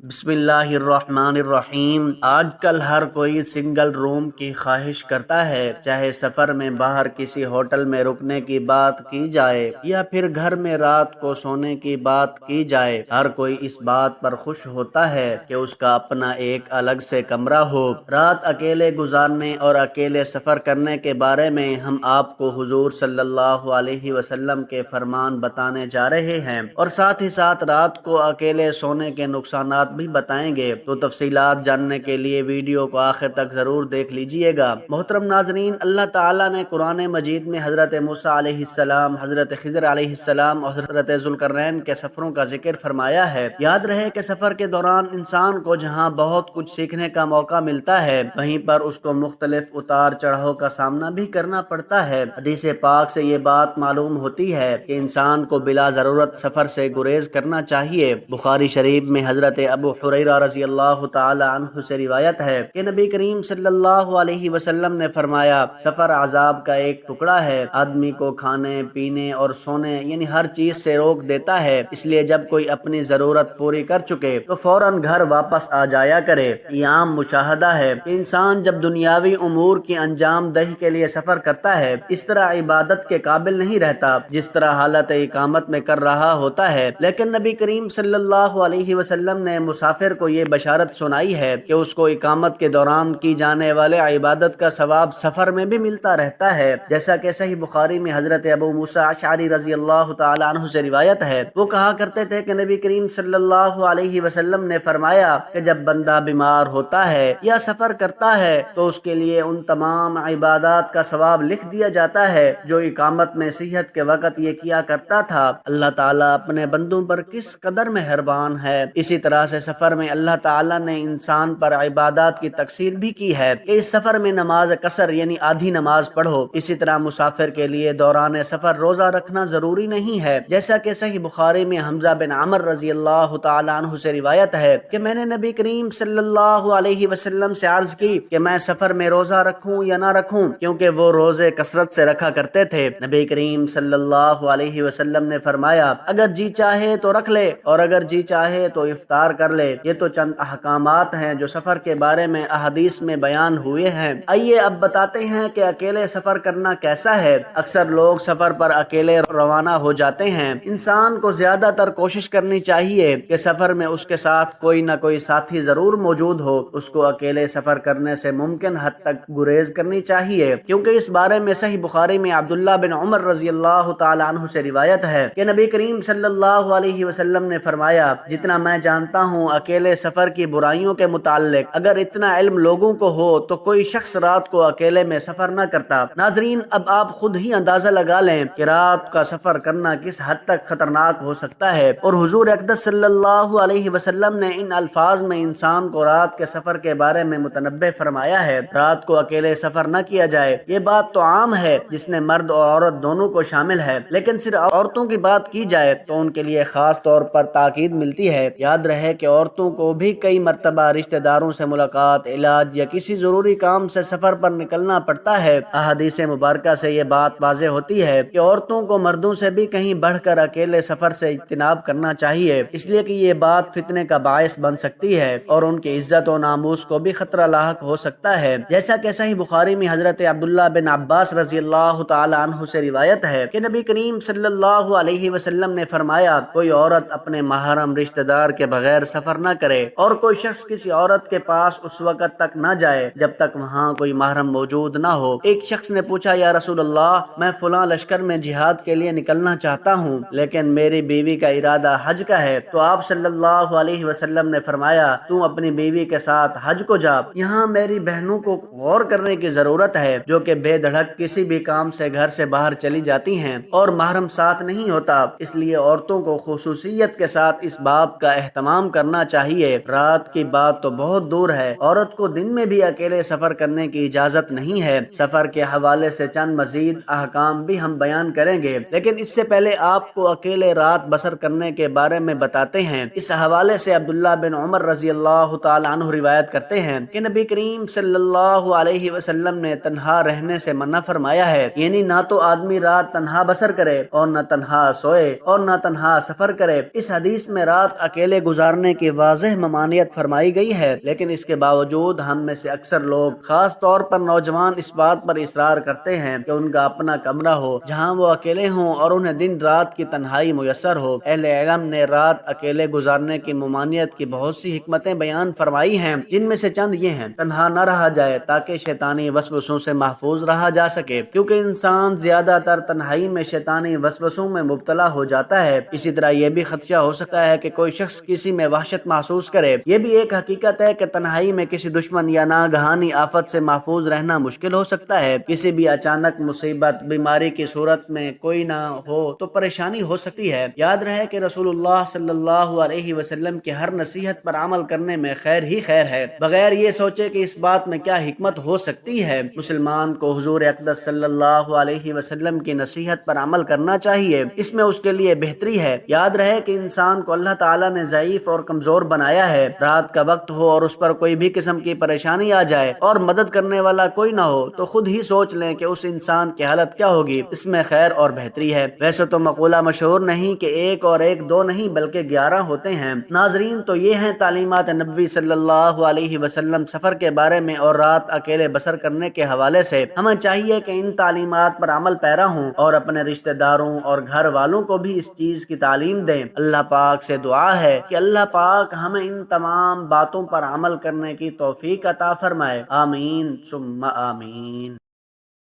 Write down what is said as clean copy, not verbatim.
بسم اللہ الرحمن الرحیم۔ آج کل ہر کوئی سنگل روم کی خواہش کرتا ہے، چاہے سفر میں باہر کسی ہوٹل میں رکنے کی بات کی جائے یا پھر گھر میں رات کو سونے کی بات کی جائے۔ ہر کوئی اس بات پر خوش ہوتا ہے کہ اس کا اپنا ایک الگ سے کمرہ ہو۔ رات اکیلے گزارنے اور اکیلے سفر کرنے کے بارے میں ہم آپ کو حضور صلی اللہ علیہ وسلم کے فرمان بتانے جا رہے ہیں، اور ساتھ ہی ساتھ رات کو اکیلے سونے کے نقصانات بھی بتائیں گے۔ تو تفصیلات جاننے کے لیے ویڈیو کو آخر تک ضرور دیکھ لیجئے گا۔ محترم ناظرین، اللہ تعالیٰ نے قرآن مجید میں حضرت موسیٰ علیہ السلام، حضرت خضر علیہ السلام اور حضرت ذوالقرنین کے سفروں کا ذکر فرمایا ہے۔ یاد رہے کہ سفر کے دوران انسان کو جہاں بہت کچھ سیکھنے کا موقع ملتا ہے، وہیں پر اس کو مختلف اتار چڑھاؤ کا سامنا بھی کرنا پڑتا ہے۔ حدیث پاک سے یہ بات معلوم ہوتی ہے کہ انسان کو بلا ضرورت سفر سے گریز کرنا چاہیے۔ بخاری شریف میں حضرت ابو ہریرہ رضی اللہ تعالی عنہ سے روایت ہے کہ نبی کریم صلی اللہ علیہ وسلم نے فرمایا، سفر عذاب کا ایک ٹکڑا ہے، آدمی کو کھانے پینے اور سونے یعنی ہر چیز سے روک دیتا ہے، اس لیے جب کوئی اپنی ضرورت پوری کر چکے تو فوراً گھر واپس آ جایا کرے۔ یہ عام مشاہدہ ہے کہ انسان جب دنیاوی امور کی انجام دہی کے لیے سفر کرتا ہے، اس طرح عبادت کے قابل نہیں رہتا جس طرح حالت اقامت میں کر رہا ہوتا ہے۔ لیکن نبی کریم صلی اللہ علیہ وسلم نے مسافر کو یہ بشارت سنائی ہے کہ اس کو اقامت کے دوران کی جانے والے عبادت کا ثواب سفر میں بھی ملتا رہتا ہے، جیسا کہ صحیح بخاری میں حضرت ابو موسیٰ اشعری رضی اللہ تعالی عنہ سے روایت ہے۔ وہ کہا کرتے تھے کہ نبی کریم صلی اللہ علیہ وسلم نے فرمایا کہ جب بندہ بیمار ہوتا ہے یا سفر کرتا ہے تو اس کے لیے ان تمام عبادات کا ثواب لکھ دیا جاتا ہے جو اقامت میں صحت کے وقت یہ کیا کرتا تھا۔ اللہ تعالیٰ اپنے بندوں پر کس قدر مہربان ہے۔ اسی طرح سے سفر میں اللہ تعالیٰ نے انسان پر عبادات کی تقسیم بھی کی ہے کہ اس سفر میں نماز قصر یعنی آدھی نماز پڑھو۔ اسی طرح مسافر کے لیے دوران سفر روزہ رکھنا ضروری نہیں ہے، جیسا کہ صحیح بخاری میں حمزہ بن عمر رضی اللہ تعالیٰ عنہ سے روایت ہے کہ میں نے نبی کریم صلی اللہ علیہ وسلم سے عرض کی کہ میں سفر میں روزہ رکھوں یا نہ رکھوں، کیونکہ وہ روزے کثرت سے رکھا کرتے تھے۔ نبی کریم صلی اللہ علیہ وسلم نے فرمایا، اگر جی چاہے تو رکھ لے اور اگر جی چاہے تو افطار کر لے۔ یہ تو چند احکامات ہیں جو سفر کے بارے میں احادیث میں بیان ہوئے ہیں۔ آئیے اب بتاتے ہیں کہ اکیلے سفر کرنا کیسا ہے۔ اکثر لوگ سفر پر اکیلے روانہ ہو جاتے ہیں۔ انسان کو زیادہ تر کوشش کرنی چاہیے کہ سفر میں اس کے ساتھ کوئی نہ کوئی ساتھی ضرور موجود ہو۔ اس کو اکیلے سفر کرنے سے ممکن حد تک گریز کرنی چاہیے، کیونکہ اس بارے میں صحیح بخاری میں عبداللہ بن عمر رضی اللہ تعالی عنہ سے روایت ہے کہ نبی کریم صلی اللہ علیہ وسلم نے فرمایا، جتنا میں جانتا ہوں اکیلے سفر کی برائیوں کے متعلق اگر اتنا علم لوگوں کو ہو تو کوئی شخص رات کو اکیلے میں سفر نہ کرتا۔ ناظرین، اب آپ خود ہی اندازہ لگا لیں کہ رات کا سفر کرنا کس حد تک خطرناک ہو سکتا ہے، اور حضور اقدس صلی اللہ علیہ وسلم نے ان الفاظ میں انسان کو رات کے سفر کے بارے میں متنبہ فرمایا ہے۔ رات کو اکیلے سفر نہ کیا جائے، یہ بات تو عام ہے جس نے مرد اور عورت دونوں کو شامل ہے، لیکن صرف عورتوں کی بات کی جائے تو ان کے لیے خاص طور پر تاکید ملتی ہے۔ یاد رہے کہ عورتوں کو بھی کئی مرتبہ رشتہ داروں سے ملاقات، علاج یا کسی ضروری کام سے سفر پر نکلنا پڑتا ہے۔ احادیث مبارکہ سے یہ بات واضح ہوتی ہے کہ عورتوں کو مردوں سے بھی کہیں بڑھ کر اکیلے سفر سے اجتناب کرنا چاہیے، اس لیے کہ یہ بات فتنے کا باعث بن سکتی ہے اور ان کی عزت و ناموس کو بھی خطرہ لاحق ہو سکتا ہے، جیسا کہ صحیح بخاری میں حضرت عبداللہ بن عباس رضی اللہ تعالی عنہ سے روایت ہے کہ نبی کریم صلی اللہ علیہ وسلم نے فرمایا، کوئی عورت اپنے محرم رشتہ دار کے بغیر سفر نہ کرے، اور کوئی شخص کسی عورت کے پاس اس وقت تک نہ جائے جب تک وہاں کوئی محرم موجود نہ ہو۔ ایک شخص نے پوچھا، یا رسول اللہ، میں فلاں لشکر میں جہاد کے لیے نکلنا چاہتا ہوں لیکن میری بیوی کا ارادہ حج کا ہے، تو آپ صلی اللہ علیہ وسلم نے فرمایا، تو اپنی بیوی کے ساتھ حج کو جا۔ یہاں میری بہنوں کو غور کرنے کی ضرورت ہے جو کہ بے دھڑک کسی بھی کام سے گھر سے باہر چلی جاتی ہیں اور محرم ساتھ نہیں ہوتا، اس لیے عورتوں کو خصوصیت کے ساتھ اس باب کا اہتمام کرنا چاہیے۔ رات کی بات تو بہت دور ہے، عورت کو دن میں بھی اکیلے سفر کرنے کی اجازت نہیں ہے۔ سفر کے حوالے سے چند مزید احکام بھی ہم بیان کریں گے، لیکن اس سے پہلے آپ کو اکیلے رات بسر کرنے کے بارے میں بتاتے ہیں۔ اس حوالے سے عبداللہ بن عمر رضی اللہ تعالی عنہ روایت کرتے ہیں کہ نبی کریم صلی اللہ علیہ وسلم نے تنہا رہنے سے منع فرمایا ہے، یعنی نہ تو آدمی رات تنہا بسر کرے اور نہ تنہا سوئے اور نہ تنہا سفر کرے۔ اس حدیث میں رات اکیلے گزارنے گزارنے کی واضح ممانعت فرمائی گئی ہے، لیکن اس کے باوجود ہم میں سے اکثر لوگ، خاص طور پر نوجوان، اس بات پر اصرار کرتے ہیں کہ ان کا اپنا کمرہ ہو جہاں وہ اکیلے ہوں اور انہیں دن رات کی تنہائی میسر ہو۔ اہل علم نے رات اکیلے گزارنے کی ممانعت کی بہت سی حکمتیں بیان فرمائی ہیں، جن میں سے چند یہ ہیں: تنہا نہ رہا جائے تاکہ شیطانی وسوسوں سے محفوظ رہا جا سکے، کیونکہ انسان زیادہ تر تنہائی میں شیطانی وسوسوں میں مبتلا ہو جاتا ہے۔ اسی طرح یہ بھی خدشہ ہو سکتا ہے کہ کوئی شخص کسی میں وحشت محسوس کرے۔ یہ بھی ایک حقیقت ہے کہ تنہائی میں کسی دشمن یا ناگہانی آفت سے محفوظ رہنا مشکل ہو سکتا ہے۔ کسی بھی اچانک مصیبت، بیماری کی صورت میں کوئی نہ ہو تو پریشانی ہو سکتی ہے۔ یاد رہے کہ رسول اللہ صلی اللہ علیہ وسلم کی ہر نصیحت پر عمل کرنے میں خیر ہی خیر ہے، بغیر یہ سوچے کہ اس بات میں کیا حکمت ہو سکتی ہے۔ مسلمان کو حضور اقدس صلی اللہ علیہ وسلم کی نصیحت پر عمل کرنا چاہیے، اس میں اس کے لیے بہتری ہے۔ یاد رہے کہ انسان کو اللہ تعالیٰ نے ضعیف اور کمزور بنایا ہے۔ رات کا وقت ہو اور اس پر کوئی بھی قسم کی پریشانی آ جائے اور مدد کرنے والا کوئی نہ ہو تو خود ہی سوچ لیں کہ اس انسان کی حالت کیا ہوگی، اس میں خیر اور بہتری ہے۔ ویسے تو مقولہ مشہور نہیں کہ ایک اور ایک دو نہیں بلکہ 11 ہوتے ہیں۔ ناظرین، تو یہ ہیں تعلیمات نبوی صلی اللہ علیہ وسلم سفر کے بارے میں اور رات اکیلے بسر کرنے کے حوالے سے۔ ہمیں چاہیے کہ ان تعلیمات پر عمل پیرا ہوں اور اپنے رشتہ داروں اور گھر والوں کو بھی اس چیز کی تعلیم دیں۔ اللہ پاک سے دعا ہے کہ اللہ پاک ہمیں ان تمام باتوں پر عمل کرنے کی توفیق عطا فرمائے۔ آمین ثم آمین۔